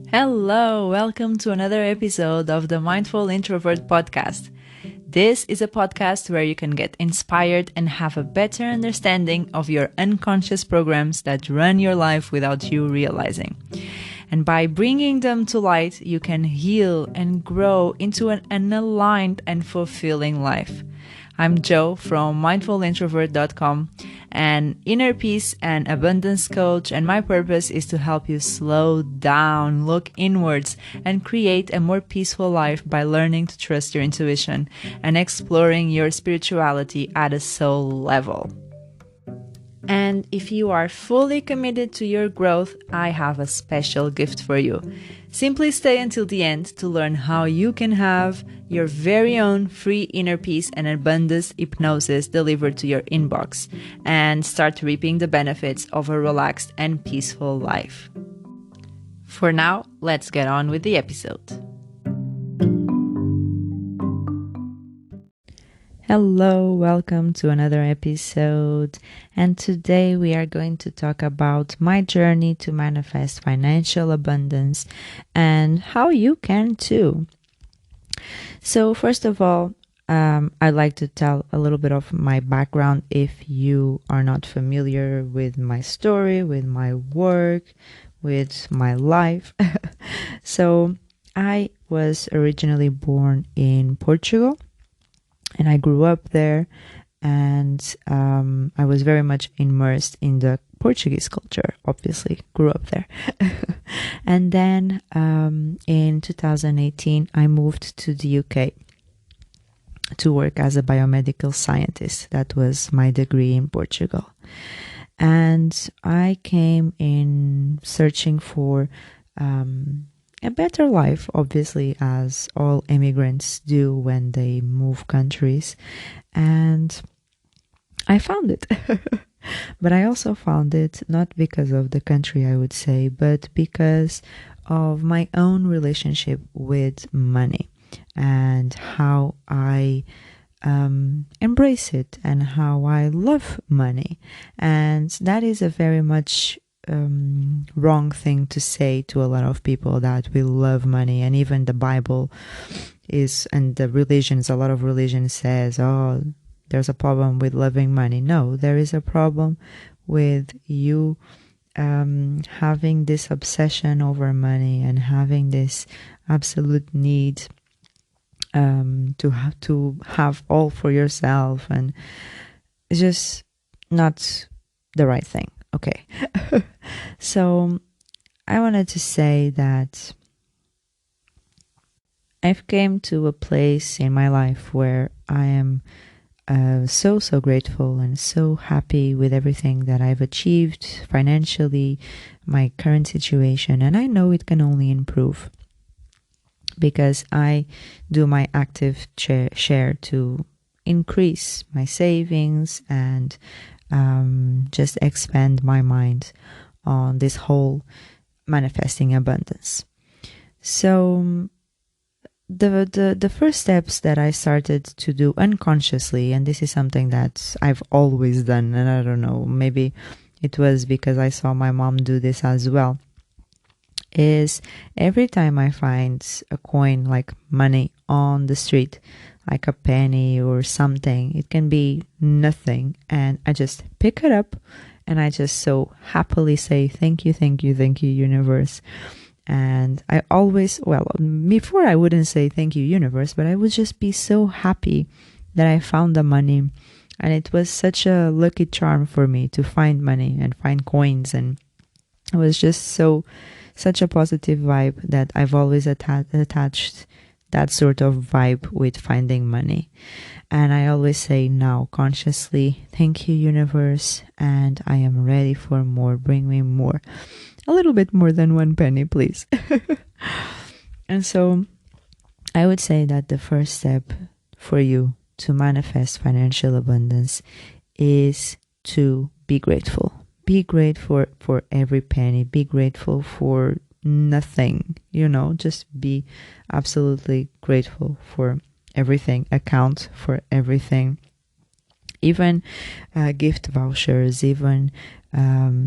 Hello, welcome to another episode of the Mindful Introvert podcast. This is a podcast where you can get inspired and have a better understanding of your unconscious programs that run your life without you realizing. And by bringing them to light, you can heal and grow into an aligned and fulfilling life. I'm Joe from mindfulintrovert.com, an inner peace and abundance coach, and my purpose is to help you slow down, look inwards, and create a more peaceful life by learning to trust your intuition and exploring your spirituality at a soul level. And if you are fully committed to your growth, I have a special gift for you. Simply stay until the end to learn how you can have your very own free inner peace and abundance hypnosis delivered to your inbox and start reaping the benefits of a relaxed and peaceful life. For now, let's get on with the episode. Hello, welcome to another episode, and today we are going to talk about my journey to manifest financial abundance and how you can too. So first of all, I'd like to tell a little bit of my background if you are not familiar with my story, with my work, with my life. So I was originally born in Portugal. And I grew up there, and I was very much immersed in the Portuguese culture, obviously, grew up there. And then in 2018, I moved to the UK to work as a biomedical scientist. That was my degree in Portugal. And I came in searching for a better life, obviously, as all immigrants do when they move countries. And I found it. But I also found it not because of the country, I would say, but because of my own relationship with money and how I embrace it and how I love money. And that is a very much wrong thing to say to a lot of people, that we love money. And even the Bible is, and the religions, a lot of religion says, oh, there's a problem with loving money. No, there is a problem with you having this obsession over money and having this absolute need to have all for yourself, and it's just not the right thing. Okay. So I wanted to say that I've came to a place in my life where I am so grateful and so happy with everything that I've achieved financially, my current situation, and I know it can only improve because I do my active share to increase my savings and just expand my mind on this whole manifesting abundance. So the first steps that I started to do unconsciously, and this is something that I've always done, and I don't know, maybe it was because I saw my mom do this as well, is every time I find a coin, like money on the street, like a penny or something, it can be nothing, and I just pick it up and I just so happily say thank you, universe. And I always, well, before I wouldn't say thank you, universe, but I would just be so happy that I found the money. And it was such a lucky charm for me to find money and find coins, and it was just such a positive vibe that I've always attached that sort of vibe with finding money. And I always say now consciously, thank you, universe, and I am ready for more. Bring me more. A little bit more than 1 penny, please. And so I would say that the first step for you to manifest financial abundance is to be grateful. Be grateful for every penny. Be grateful for nothing, just be absolutely grateful for everything. Account for everything, even gift vouchers, even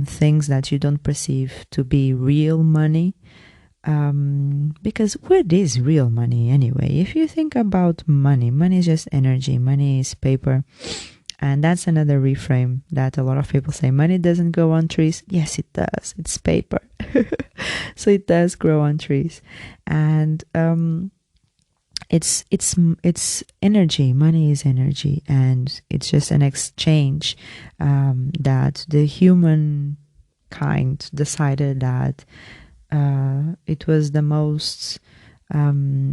things that you don't perceive to be real money. Because what is real money anyway? If you think about money, money is just energy, money is paper. And that's another reframe that a lot of people say, money doesn't grow on trees. Yes, it does. It's paper. So it does grow on trees. And it's energy. Money is energy, and it's just an exchange that the human kind decided that it was the most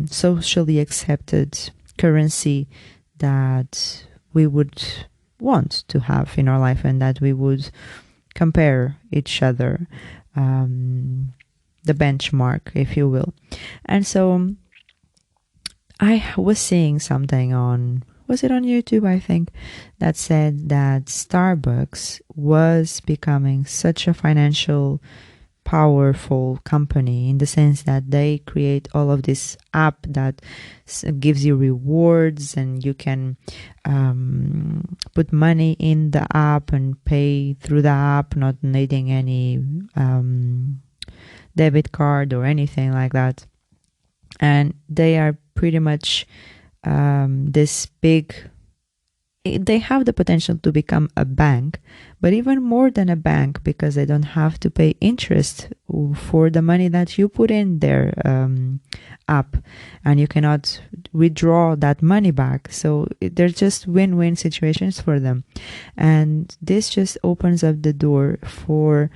socially accepted currency that we would want to have in our life, and that we would compare each other, the benchmark, if you will. And so I was seeing something was it on YouTube, I think, that said that Starbucks was becoming such a financial powerful company, in the sense that they create all of this app that gives you rewards, and you can put money in the app and pay through the app, not needing any debit card or anything like that. And they are pretty much this big, they have the potential to become a bank, but even more than a bank, because they don't have to pay interest for the money that you put in their app, and you cannot withdraw that money back. So they're just win-win situations for them. And this just opens up the door for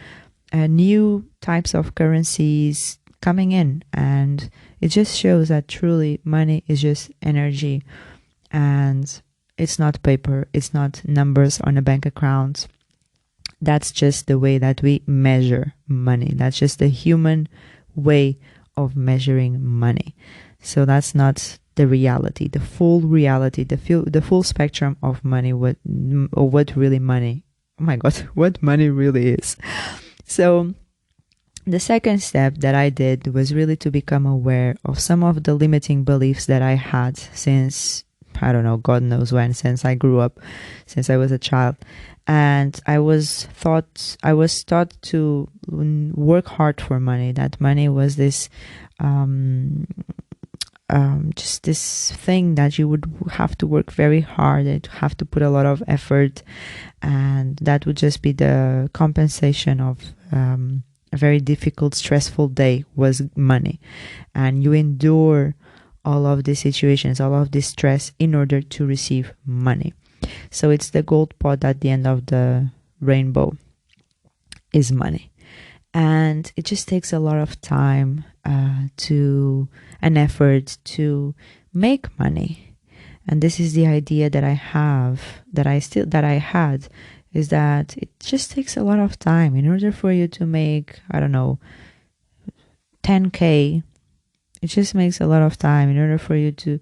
new types of currencies coming in, and it just shows that truly money is just energy, and it's not paper, it's not numbers on a bank account. That's just the way that we measure money. That's just the human way of measuring money. So that's not the reality, the full reality, the full spectrum of money, what really money, oh my God, what money really is. So the second step that I did was really to become aware of some of the limiting beliefs that I had since, I don't know, God knows when, since I grew up, since I was a child. And I was taught to work hard for money, that money was this just this thing that you would have to work very hard and have to put a lot of effort, and that would just be the compensation of a very difficult, stressful day was money. And you endure all of these situations, all of this stress in order to receive money. So it's the gold pot at the end of the rainbow is money. And it just takes a lot of time an effort to make money. And this is the idea that I have, that I had, is that it just takes a lot of time in order for you to make, I don't know, 10K. It just makes a lot of time in order for you to,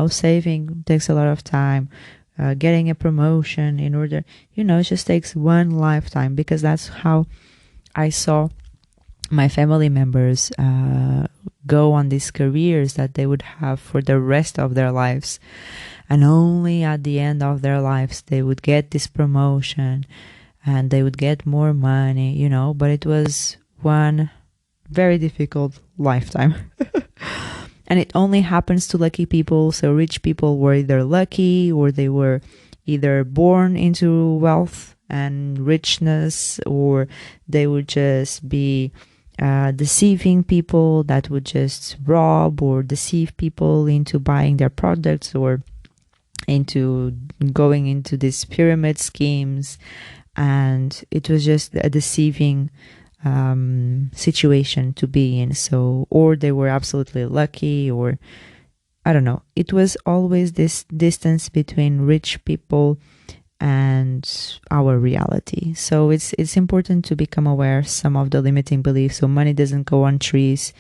saving takes a lot of time. Getting a promotion in order, it just takes one lifetime, because that's how I saw my family members go on these careers that they would have for the rest of their lives. And only at the end of their lives, they would get this promotion and they would get more money, but it was one very difficult lifetime. And it only happens to lucky people. So rich people were either lucky, or they were either born into wealth and richness, or they would just be deceiving people that would just rob or deceive people into buying their products, or into going into these pyramid schemes. And it was just a deceiving situation to be in. So, or they were absolutely lucky, or I don't know. It was always this distance between rich people and our reality. So it's important to become aware of some of the limiting beliefs. So money doesn't go on trees,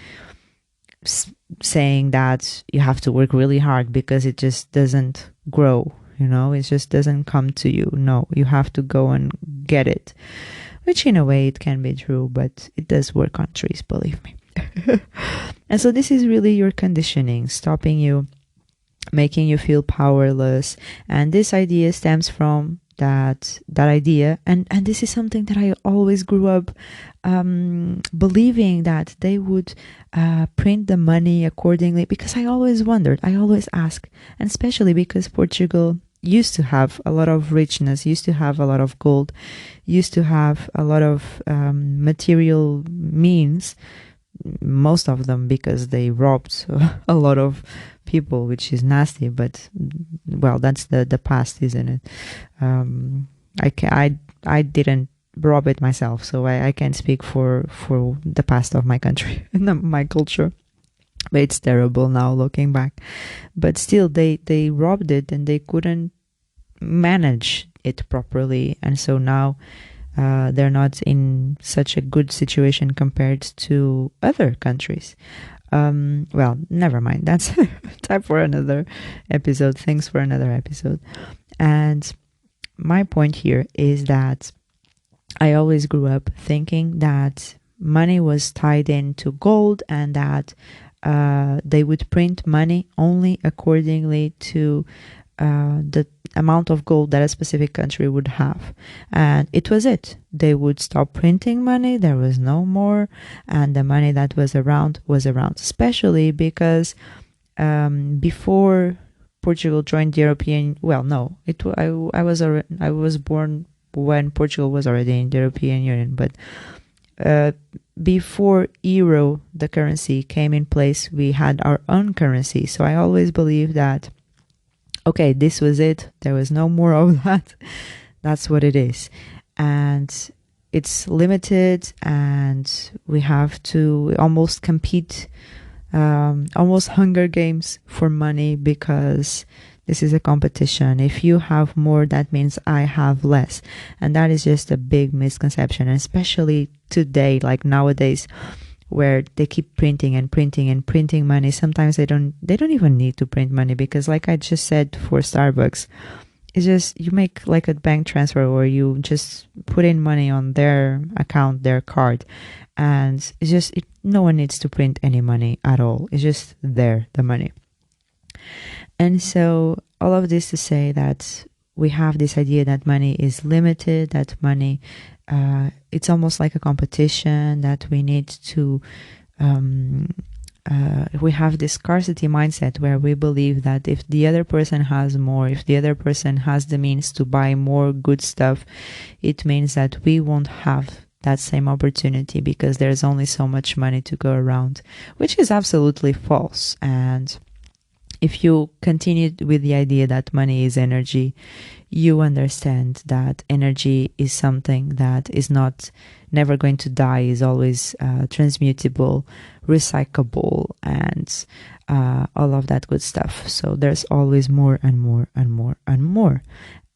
saying that you have to work really hard because it just doesn't grow, it just doesn't come to you. No, you have to go and get it, which in a way it can be true, but it does work on trees, believe me. And so this is really your conditioning, stopping you, making you feel powerless. And this idea stems from that idea, and this is something that I always grew up believing, that they would print the money accordingly, because I always wondered, I always asked, and especially because Portugal used to have a lot of richness, used to have a lot of gold, used to have a lot of material means, most of them because they robbed a lot of people, which is nasty, but well, that's the past, isn't it? I didn't rob it myself, so I can't speak for the past of my country and my culture, but it's terrible now looking back. But still, they robbed it and they couldn't manage it properly, and so now they're not in such a good situation compared to other countries. Well, never mind. That's time for another episode. Thanks for another episode. And my point here is that I always grew up thinking that money was tied into gold, and that they would print money only accordingly to the amount of gold that a specific country would have. And it was it. They would stop printing money, there was no more, and the money that was around, especially because before Portugal joined the European, well, no, I was born when Portugal was already in the European Union, but before euro, the currency, came in place, we had our own currency. So I always believed that, okay, this was it. There was no more of that. That's what it is. And it's limited, and we have to almost compete, almost Hunger Games for money, because this is a competition. If you have more, that means I have less. And that is just a big misconception, especially today, like nowadays, where they keep printing and printing and printing money. Sometimes they don't even need to print money, because like I just said, for Starbucks, it's just you make like a bank transfer, or you just put in money on their account, their card, and it's just no one needs to print any money at all. It's just there, the money. And so all of this to say that we have this idea that money is limited, that money, it's almost like a competition, that we need to, we have this scarcity mindset where we believe that if the other person has more, if the other person has the means to buy more good stuff, it means that we won't have that same opportunity because there's only so much money to go around, which is absolutely false. And if you continue with the idea that money is energy, you understand that energy is something that is never going to die, is always transmutable, recyclable, and all of that good stuff. So there's always more and more and more and more.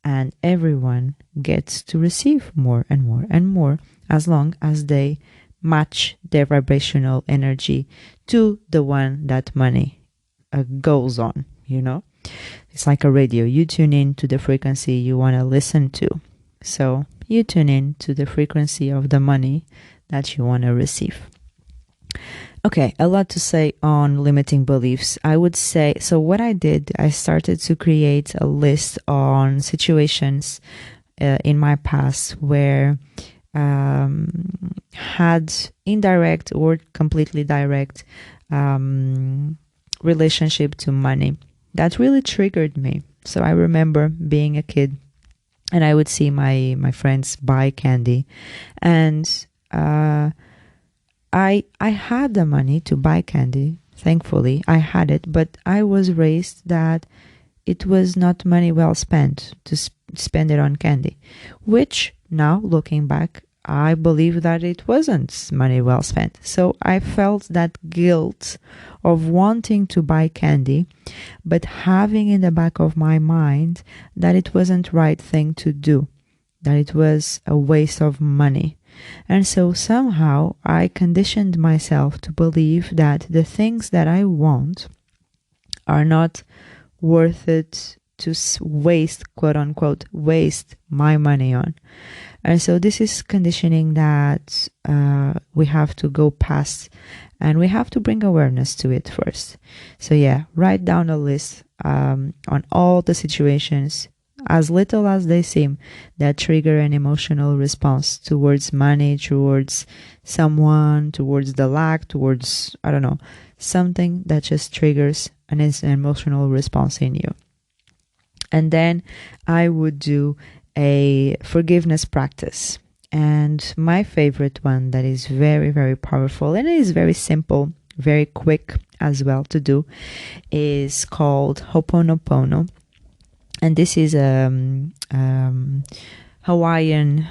And everyone gets to receive more and more and more, as long as they match their vibrational energy to the one that money goes on, you know? It's like a radio. You tune in to the frequency you want to listen to. So you tune in to the frequency of the money that you want to receive. Okay, a lot to say on limiting beliefs. I would say, so what I did, I started to create a list on situations in my past where had indirect or completely direct relationship to money that really triggered me. So I remember being a kid, and I would see my friends buy candy, and I had the money to buy candy. Thankfully, I had it, but I was raised that it was not money well spent to spend it on candy, which now looking back, I believe that it wasn't money well spent. So I felt that guilt of wanting to buy candy, but having in the back of my mind that it wasn't the right thing to do, that it was a waste of money. And so somehow I conditioned myself to believe that the things that I want are not worth it to waste, quote unquote, waste my money on. And so this is conditioning that we have to go past, and we have to bring awareness to it first. So yeah, write down a list on all the situations as little as they seem, that trigger an emotional response towards money, towards someone, towards the lack, towards, I don't know, something that just triggers an emotional response in you. And then I would do a forgiveness practice. And my favorite one that is very, very powerful, and it is very simple, very quick as well to do, is called Ho'oponopono. And this is a Hawaiian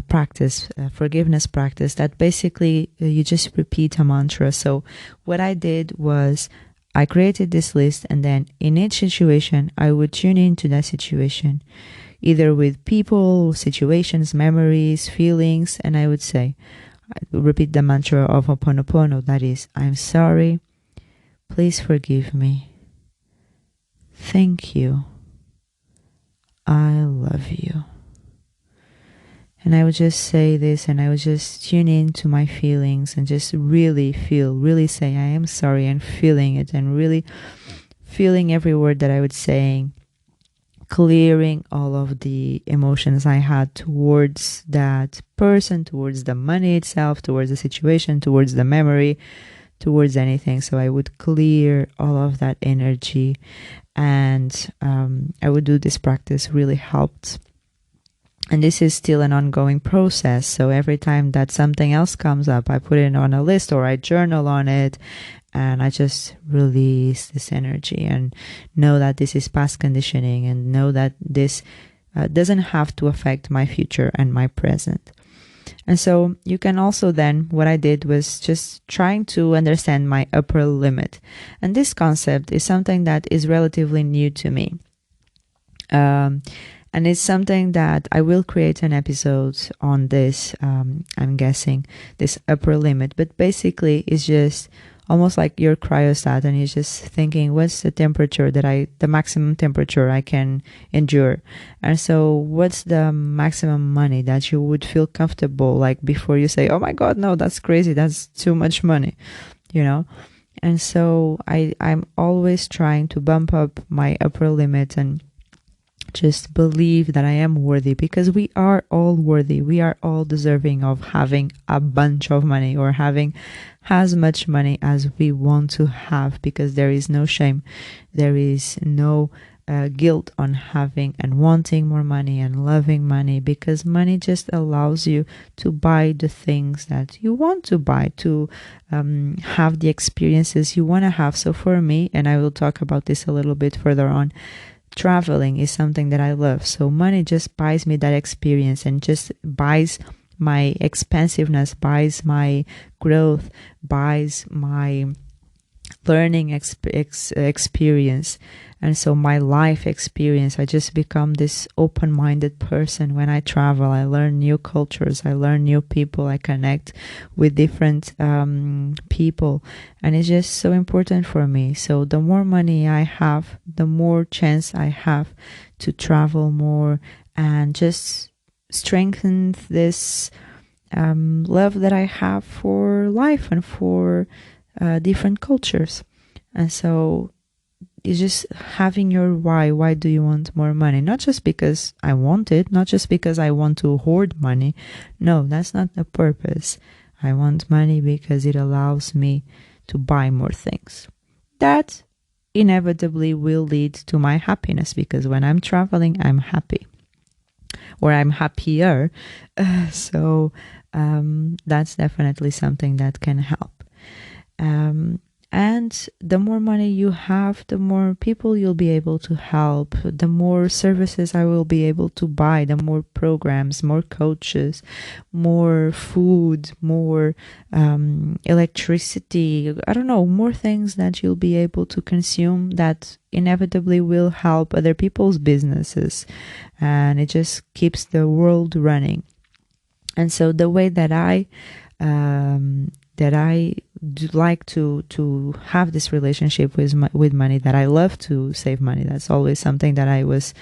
practice, forgiveness practice, that basically you just repeat a mantra. So what I did was I created this list, and then in each situation, I would tune into that situation, either with people, situations, memories, feelings, and I would say, I would repeat the mantra of Ho'oponopono, that is, I'm sorry, please forgive me, thank you, I love you. And I would just say this, and I would just tune in to my feelings and just really feel, really say, I am sorry, and feeling it, and really feeling every word that I was saying, clearing all of the emotions I had towards that person, towards the money itself, towards the situation, towards the memory, towards anything. So I would clear all of that energy, and I would do this practice. Really helped. And this is still an ongoing process. So every time that something else comes up, I put it on a list or I journal on it, and I just release this energy and know that this is past conditioning, and know that this doesn't have to affect my future and my present. And so you can also then, what I did was just trying to understand my upper limit. And this concept is something that is relatively new to me. And it's something that I will create an episode on this, I'm guessing, this upper limit. But basically, it's just almost like your cryostat, and you're just thinking, what's the temperature the maximum temperature I can endure? And so what's the maximum money that you would feel comfortable, like before you say, oh my God, no, that's crazy, that's too much money, you know? And so I'm always trying to bump up my upper limit and just believe that I am worthy, because we are all worthy. We are all deserving of having a bunch of money, or having as much money as we want to have, because there is no shame. There is no guilt on having and wanting more money and loving money, because money just allows you to buy the things that you want to buy, to have the experiences you want to have. So for me, and I will talk about this a little bit further on, traveling is something that I love. So money just buys me that experience, and just buys my expansiveness, buys my growth, buys my learning experience. And so my life experience, I just become this open-minded person. When I travel, I learn new cultures, I learn new people, I connect with different people, and it's just so important for me. So the more money I have, the more chance I have to travel more, and just strengthen this love that I have for life and for different cultures. And so it's just having your why. Why do you want more money? Not just because I want it, not just because I want to hoard money. No, that's not the purpose. I want money because it allows me to buy more things. That inevitably will lead to my happiness, because when I'm traveling, I'm happy, or I'm happier. So that's definitely something that can help. And the more money you have, the more people you'll be able to help, the more services I will be able to buy, the more programs, more coaches, more food, more electricity, I don't know, more things that you'll be able to consume that inevitably will help other people's businesses. And it just keeps the world running. And so the way that I like to have this relationship with money, that I love to save money. That's always something that I was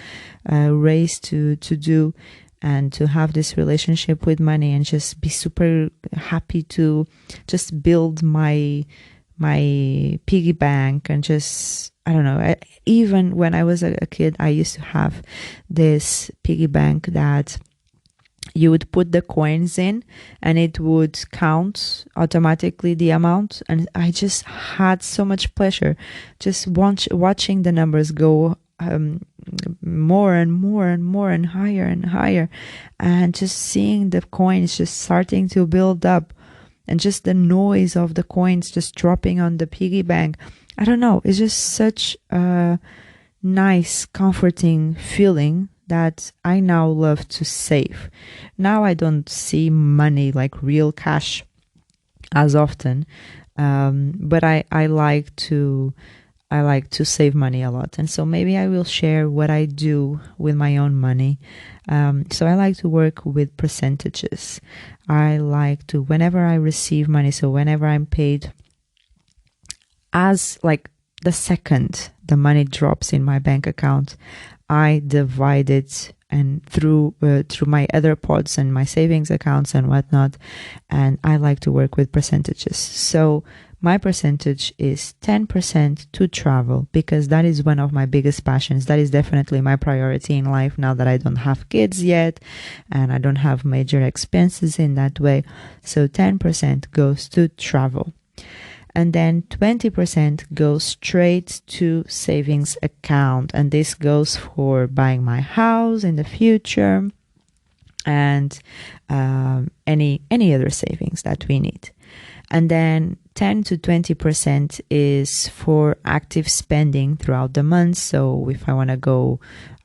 raised to do, and to have this relationship with money, and just be super happy to just build my my piggy bank and just, I don't know. Even when I was a kid, I used to have this piggy bank that you would put the coins in and it would count automatically the amount. And I just had so much pleasure just watching the numbers go more and more and more and higher, and just seeing the coins just starting to build up, and just the noise of the coins just dropping on the piggy bank. I don't know, it's just such a nice, comforting feeling that I now love to save. Now I don't see money like real cash as often, but I like to save money a lot. And so maybe I will share what I do with my own money. So I like to work with percentages. I like to, whenever I receive money, so whenever I'm paid, as like the second the money drops in my bank account, I divide it and through my other pods and my savings accounts and whatnot. And I like to work with percentages. So my percentage is 10% to travel, because that is one of my biggest passions. That is definitely my priority in life now that I don't have kids yet and I don't have major expenses in that way. So 10% goes to travel. And then 20% goes straight to savings account. And this goes for buying my house in the future and any other savings that we need. And then 10 to 20% is for active spending throughout the month. So if I want to go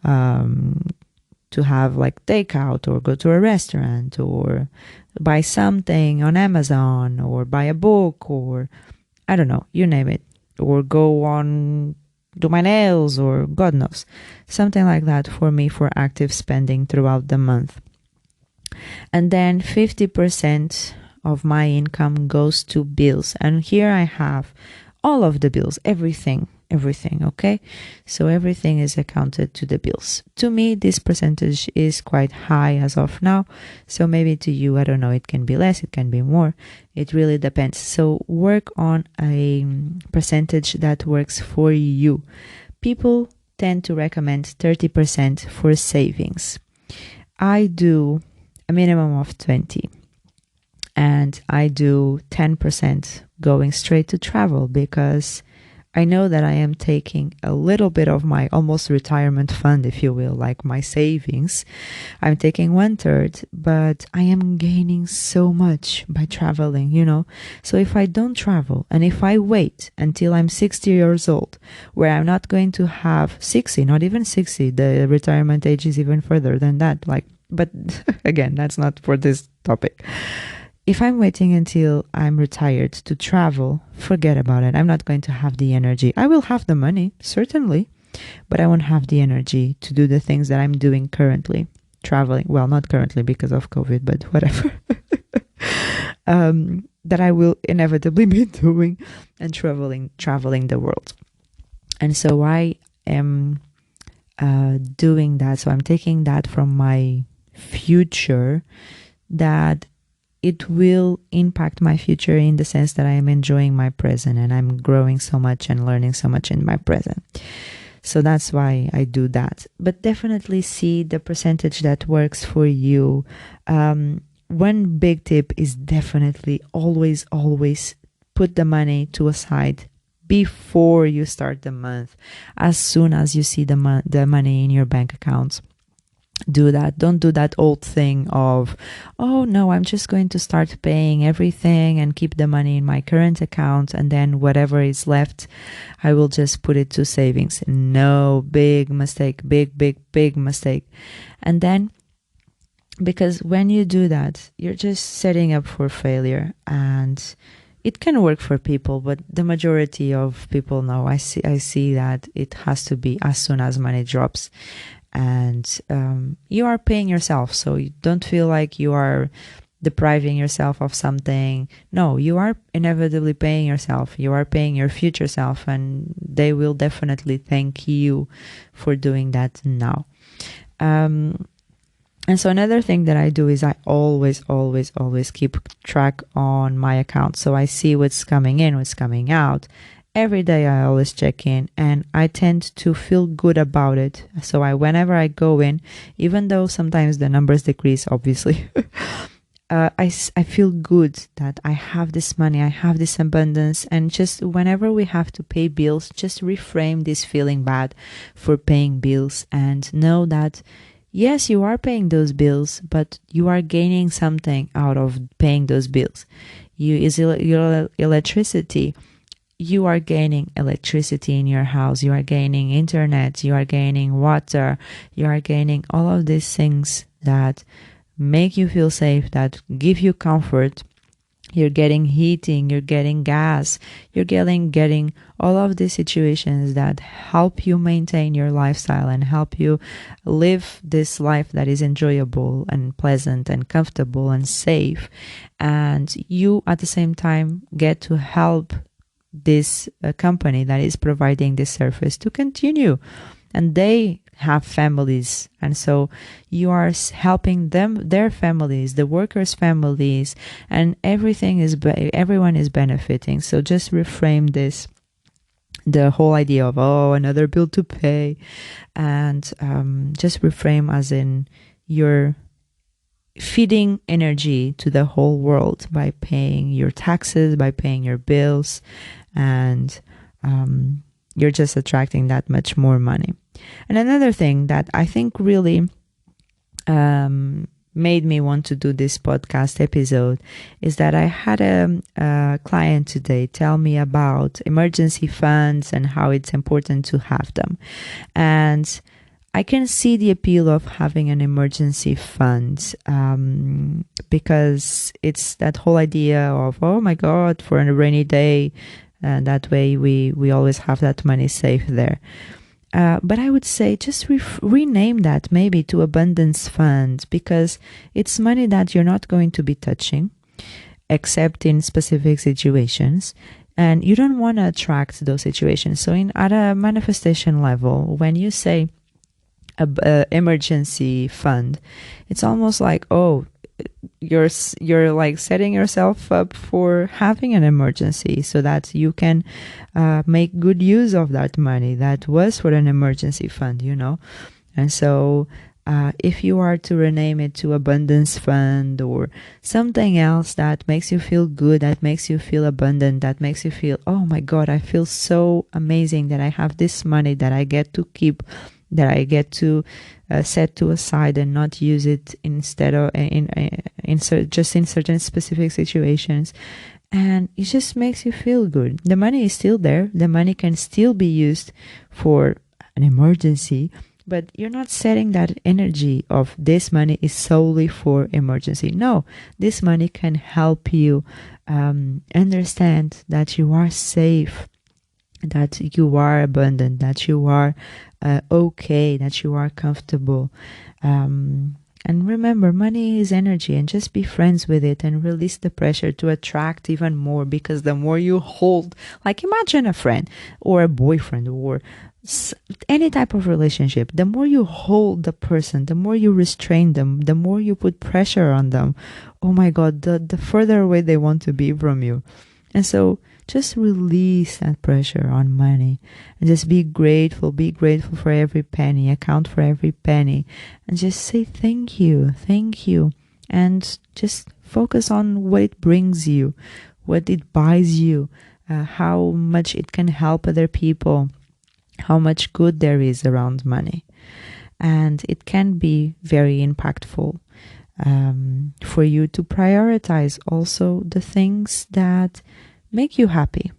to have like takeout, or go to a restaurant, or buy something on Amazon, or buy a book, or I don't know, you name it, or go on, do my nails, or God knows, something like that for me, for active spending throughout the month. And then 50% of my income goes to bills. And here I have all of the bills, everything, okay? So everything is accounted to the bills. To me, this percentage is quite high as of now. So maybe to you, I don't know, it can be less, it can be more. It really depends. So work on a percentage that works for you. People tend to recommend 30% for savings. I do a minimum of 20. And I do 10% going straight to travel, because I know that I am taking a little bit of my almost retirement fund, if you will, like my savings. I'm taking 1/3, but I am gaining so much by traveling, you know. So if I don't travel, and if I wait until I'm 60 years old, where I'm not going to have 60, not even 60, the retirement age is even further than that. But again, that's not for this topic. If I'm waiting until I'm retired to travel, forget about it. I'm not going to have the energy. I will have the money, certainly, but I won't have the energy to do the things that I'm doing currently. Traveling, well, not currently because of COVID, but whatever. That I will inevitably be doing, and traveling the world. And so I am doing that. So I'm taking that from my future, that it will impact my future in the sense that I am enjoying my present, and I'm growing so much and learning so much in my present. So that's why I do that. But definitely see the percentage that works for you. One big tip is definitely always put the money to a side before you start the month. As soon as you see the money in your bank accounts, do that. Don't do that old thing of, oh no, I'm just going to start paying everything and keep the money in my current account, and then whatever is left, I will just put it to savings. No, big mistake, big mistake. And then, because when you do that, you're just setting up for failure. And it can work for people, but the majority of people know, I see that it has to be as soon as money drops. And you are paying yourself, so you don't feel like you are depriving yourself of something. No, you are inevitably paying yourself. You are paying your future self, and they will definitely thank you for doing that now. And so another thing that I do is I always keep track on my account. So I see what's coming in, what's coming out. Every day I always check in, and I tend to feel good about it. So whenever I go in, even though sometimes the numbers decrease, obviously, I feel good that I have this money, I have this abundance. And just whenever we have to pay bills, just reframe this feeling bad for paying bills and know that yes, you are paying those bills, but you are gaining something out of paying those bills. Your electricity. You are gaining electricity in your house. You are gaining internet. You are gaining water. You are gaining all of these things that make you feel safe, that give you comfort. You're getting heating, you're getting gas, you're getting all of these situations that help you maintain your lifestyle and help you live this life that is enjoyable and pleasant and comfortable and safe. And you at the same time get to help this company that is providing this service to continue. And they have families, and so you are helping them, their families, the workers' families, and everyone is benefiting. So just reframe this, the whole idea of another bill to pay, and just reframe as in you're feeding energy to the whole world by paying your taxes, by paying your bills, and you're just attracting that much more money. And another thing that I think really made me want to do this podcast episode is that I had a client today tell me about emergency funds and how it's important to have them. And I can see the appeal of having an emergency fund because it's that whole idea of, oh my God, for a rainy day. And that way we always have that money safe there. But I would say just rename that maybe to abundance fund, because it's money that you're not going to be touching except in specific situations. And you don't want to attract those situations. So at a manifestation level, when you say emergency fund, it's almost like, you're like setting yourself up for having an emergency so that you can make good use of that money that was for an emergency fund, And so if you are to rename it to abundance fund or something else that makes you feel good, that makes you feel abundant, that makes you feel, oh my God, I feel so amazing that I have this money that I get to keep, that I get to set to aside and not use it instead of just in certain specific situations. And it just makes you feel good. The money is still there. The money can still be used for an emergency, but you're not setting that energy of this money is solely for emergency. No, this money can help you understand that you are safe, that you are abundant, that you are okay, that you are comfortable. And remember, money is energy, and just be friends with it and release the pressure to attract even more, because the more you hold, like imagine a friend or a boyfriend or any type of relationship, the more you hold the person, the more you restrain them, the more you put pressure on them, oh my God, the further away they want to be from you. And so just release that pressure on money and just be grateful for every penny, account for every penny, and just say thank you, and just focus on what it brings you, what it buys you, how much it can help other people, how much good there is around money. And it can be very impactful for you to prioritize also the things that make you happy.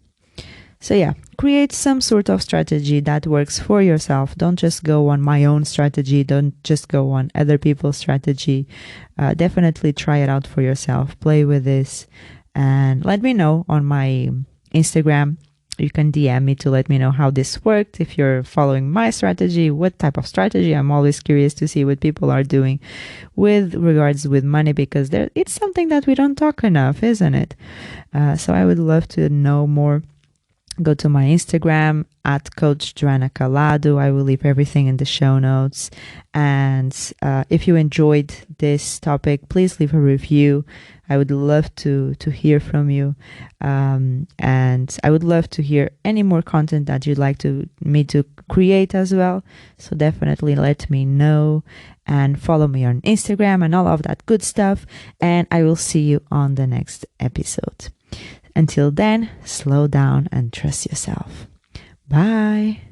So yeah, create some sort of strategy that works for yourself. Don't just go on my own strategy. Don't just go on other people's strategy. Definitely try it out for yourself. Play with this and let me know on my Instagram. You can DM me to let me know how this worked. If you're following my strategy, what type of strategy. I'm always curious to see what people are doing with regards with money, because it's something that we don't talk enough, isn't it? So I would love to know more go to my Instagram at Coach Joanna Calado. I will leave everything in the show notes. And if you enjoyed this topic, please leave a review. I would love to hear from you. And I would love to hear any more content that you'd like me to create as well. So definitely let me know and follow me on Instagram and all of that good stuff. And I will see you on the next episode. Until then, slow down and trust yourself. Bye.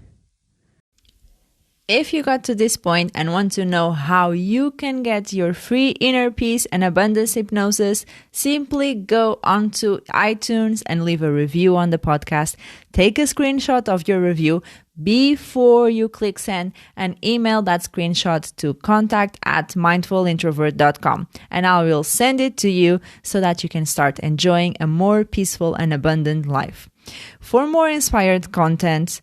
If you got to this point and want to know how you can get your free inner peace and abundance hypnosis, simply go onto iTunes and leave a review on the podcast. Take a screenshot of your review before you click send and email that screenshot to contact@mindfulintrovert.com, and I will send it to you so that you can start enjoying a more peaceful and abundant life. For more inspired content,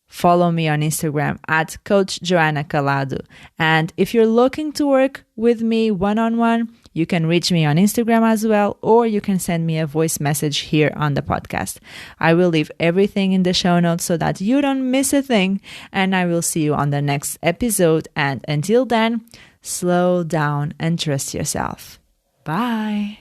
follow me on Instagram at Coach Joanna Calado. And if you're looking to work with me one-on-one, you can reach me on Instagram as well, or you can send me a voice message here on the podcast. I will leave everything in the show notes so that you don't miss a thing, and I will see you on the next episode. And until then, slow down and trust yourself. Bye.